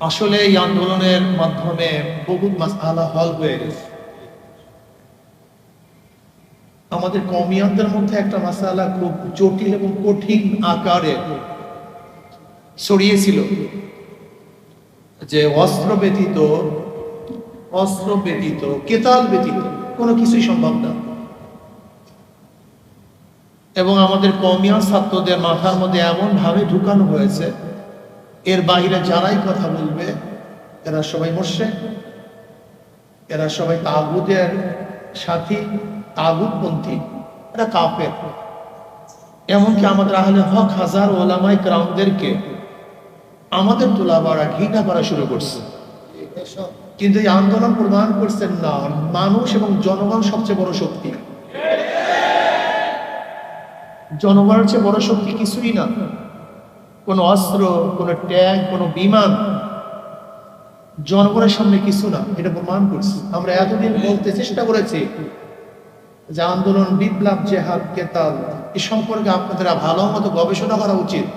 আসলে এই আন্দোলনের মাধ্যমে বহুত মাসআলা হল হয়ে গেছে। আমাদের কওমিয়াতদের মধ্যে একটা মাসআলা খুব জটিল এবং কঠিন আকারে ছড়িয়েছিল যে অস্ত্র ব্যতীত কেতাল ব্যতীত কোনো কিছুই সম্ভব না। এবং আমাদের কওমিয়াত ছাত্রদের মাথার মধ্যে এমন ভাবে ঢুকানো হয়েছে এর বাইরে যারাই কথা বলবে এরা সবাই মুশরিক, এরা সবাই তাগুতের সাথী, তাগুতপন্থী, এরা কাফের। এমনকি আমাদের আহলে হক হাজার ওলামায়ে কেরামদেরকে আমাদের তোলাবারা ঘৃণা করা শুরু করছে। কিন্তু এই আন্দোলন প্রমাণ করছেন না, মানুষ এবং জনগণ সবচেয়ে বড় শক্তি। জনগণের চেয়ে বড় শক্তি কিছুই না, কোন অস্ত্র, কোন ট্যাঙ্ক, কোন বিমান জনগণের সামনে কিছু না। এটা প্রমাণ করছি। আমরা এতদিন বলতে চেষ্টা করেছি যে আন্দোলন, বিপ্লব, জেহাদ, কেতাল এ সম্পর্কে আপনাদের ভালো মতো গবেষণা করা উচিত।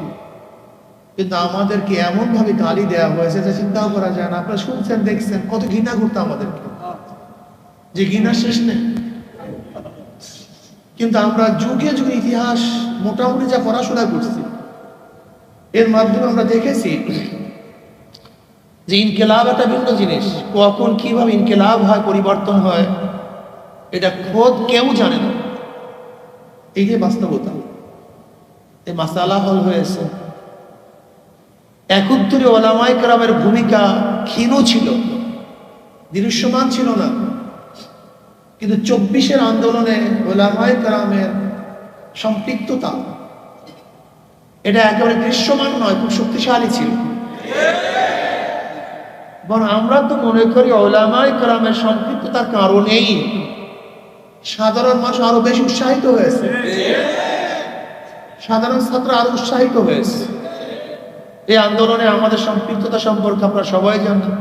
কিন্তু আমাদেরকে এমন ভাবে গালি দেওয়া হয়েছে যে চিন্তাও করা যায় না। আপনারা শুনছেন, দেখছেন কত ঘৃণা করতো আমাদেরকে, যে ঘৃণা শেষ নেই। কিন্তু আমরা যুগে যুগে ইতিহাস মোটামুটি যা পড়াশোনা করছি এর মাধ্যমে আমরা দেখেছি যে ইনকিলাব একটা ভিন্ন জিনিস। কখন কিভাবে ইনকিলাব হয়, পরিবর্তন হয়, এটা খোদ কেউ জানে না। এই যে বাস্তবতা, এই মাসালা হল হয়েছে। ৭১ ওলামায়ে কেরামের ভূমিকা ক্ষীণ ছিল, দৃশ্যমান ছিল না। কিন্তু ২৪-এর আন্দোলনে ওলামায়ে কেরামের সম্পৃক্ততা এটা একেবারে দৃশ্যমান নয়, খুব শক্তিশালী ছিল। বরং আমরা তো মনে করি ওলামায়ে কেরামের সম্পৃক্ততার কারণেই সাধারণ মানুষ আরো বেশি উৎসাহিত হয়েছে, সাধারণ ছাত্র আরো উৎসাহিত হয়েছে। এই আন্দোলনে আমাদের সম্পৃক্ততা সম্পর্কে আপনারা সবাই জানেন।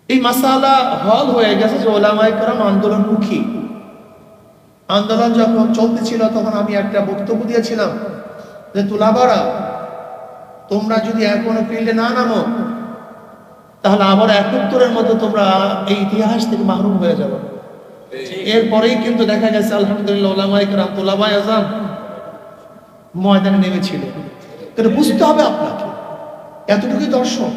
এই মাসালা হল হয়ে গেছে যে ওলামায়ে কেরাম আন্দোলনমুখী। আন্দোলন যখন চলতেছিল তখন আমি একটা বক্তব্য দিয়েছিলাম যে তুলাবারা, তোমরা যদি এখনো ফিল্ডে না নামো তাহলে আবার ৭১-এর মতো তোমরা এই ইতিহাস থেকে মাহরুম হয়ে যাবে। এরপরেই কিন্তু দেখা গেছে আলহামদুলিল্লাহ ওলামায়ে কেরাম, তোলাবায়ে আযম ময়দানে নেমেছিল। কিন্তু বুঝতে হবে আপনাকে, এতটুকুই দর্শন।